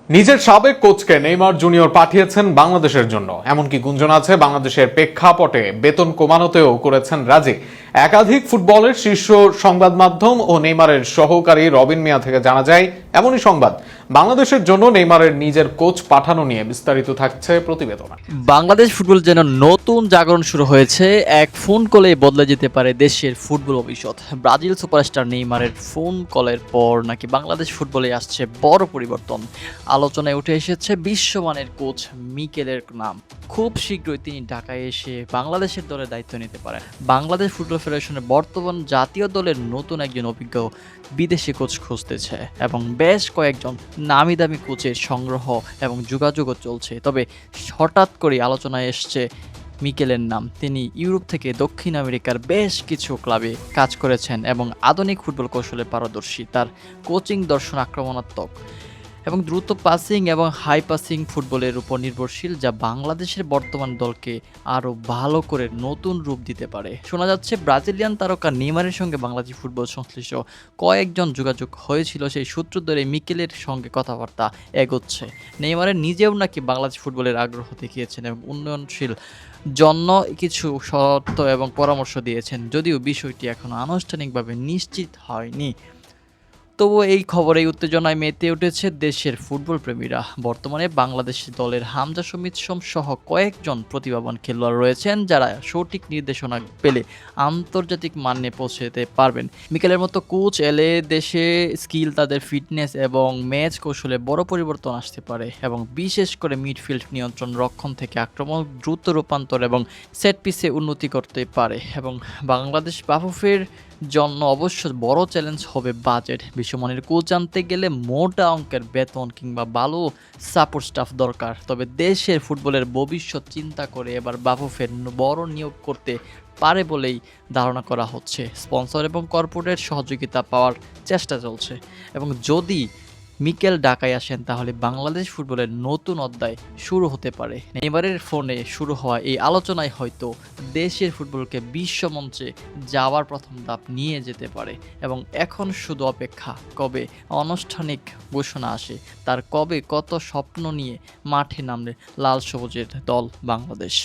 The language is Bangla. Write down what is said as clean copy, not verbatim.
নিজের সাবেক কোচকে নেইমার জুনিয়র পাঠিয়েছেন বাংলাদেশের জন্য, এমনকি গুঞ্জন আছে বাংলাদেশের প্রেক্ষাপটে বেতন কমানোতেও করেছেন রাজি। একাধিক ফুটবলের শীর্ষ সংবাদ মাধ্যম ও নেইমারের সহকারী রবিন মিয়া থেকে জানা যায় এমনই সংবাদ। বাংলাদেশের জন্য নেইমারের নিজের কোচ পাঠানো নিয়ে বিস্তারিত থাকছে প্রতিবেদনে। বাংলাদেশ ফুটবল যেন নতুন জাগরণ শুরু হয়েছে। এক ফোন কলে বদলে যেতে পারে দেশের ফুটবল ভবিষ্যৎ। ব্রাজিল সুপারস্টার নেইমারের ফোন কলের পর নাকি বাংলাদেশ ফুটবলে আসছে বড় পরিবর্তন। আলোচনায় উঠে এসেছে বিশ্বমানের কোচ মিকেলের নাম। খুব শীঘ্রই তিনি ঢাকায় এসে বাংলাদেশের দলের দায়িত্ব নিতে পারেন। বাংলাদেশ ফুটবল ফেডারেশনের বর্তমান জাতীয় দলের নতুন একজন অভিজ্ঞ বিদেশি কোচ খুঁজতেছে এবং বেশ কয়েকজন নামি দামি কোচের সংগ্রহ এবং যোগাযোগও চলছে। তবে হঠাৎ করে আলোচনায় এসছে মিকেলের নাম। তিনি ইউরোপ থেকে দক্ষিণ আমেরিকার বেশ কিছু ক্লাবে কাজ করেছেন এবং আধুনিক ফুটবল কৌশলে পারদর্শী। তার কোচিং দর্শন আক্রমণাত্মক এবং দ্রুত পাসিং এবং হাই পাসিং ফুটবলের উপর নির্ভরশীল, যা বাংলাদেশের বর্তমান দলকে আরও ভালো করে নতুন রূপ দিতে পারে। শোনা যাচ্ছে ব্রাজিলিয়ান তারকা নেইমারের সঙ্গে বাংলাদেশ ফুটবল সংশ্লিষ্ট কয়েকজন যোগাযোগ হয়েছিল। সেই সূত্র ধরে মিকেলের সঙ্গে কথাবার্তা এগোচ্ছে। নেইমারের নিজেও নাকি বাংলাদেশ ফুটবলের আগ্রহ দেখিয়েছেন এবং উন্নয়নশীল জন্য কিছু শর্ত এবং পরামর্শ দিয়েছেন, যদিও বিষয়টি এখনও আনুষ্ঠানিকভাবে নিশ্চিত হয়নি। তবুও এই খবরে উত্তেজনায় মেতে উঠেছে দেশের ফুটবল প্রেমীরা। বর্তমানে বাংলাদেশ দলের হামজা সুমিত সোম সহ কয়েকজন প্রতিভাবান খেলোয়াড় রয়েছেন, যারা সঠিক নির্দেশনা পেলে আন্তর্জাতিক মানে পৌঁছতে পারবেন। মিকেলের মতো কোচ এলে দেশে স্কিল, তাদের ফিটনেস এবং ম্যাচ কৌশলে বড় পরিবর্তন আসতে পারে এবং বিশেষ করে মিডফিল্ড নিয়ন্ত্রণ, রক্ষণ থেকে আক্রমণ, দ্রুত রূপান্তর এবং সেট পিসে উন্নতি করতে পারে। এবং বাংলাদেশ বাফুফের জন্য অবশ্য বড় চ্যালেঞ্জ হবে বাজেট। বিশ্বমানের কোচ আনতে গেলে মোটা অঙ্কের বেতন কিংবা ভালো সাপোর্ট স্টাফ দরকার। তবে দেশের ফুটবলের ভবিষ্যৎ চিন্তা করে এবার বাফুফের বড় নিয়োগ করতে পারে বলেই ধারণা করা হচ্ছে। স্পন্সর এবং কর্পোরেট সহযোগিতা পাওয়ার চেষ্টা চলছে এবং যদি মিকেল ঢাকায় আসেন তাহলে বাংলাদেশ ফুটবলের নতুন অধ্যায় শুরু হতে পারে। নেইমারের ফোনে শুরু হওয়া এই আলোচনায় হয়তো দেশের ফুটবলকে বিশ্বমঞ্চে যাওয়ার প্রথম ধাপ নিয়ে যেতে পারে এবং এখন শুধু অপেক্ষা কবে আনুষ্ঠানিক ঘোষণা আসে, তার কবে কত স্বপ্ন নিয়ে মাঠে নামলে লাল সবুজের দল বাংলাদেশ।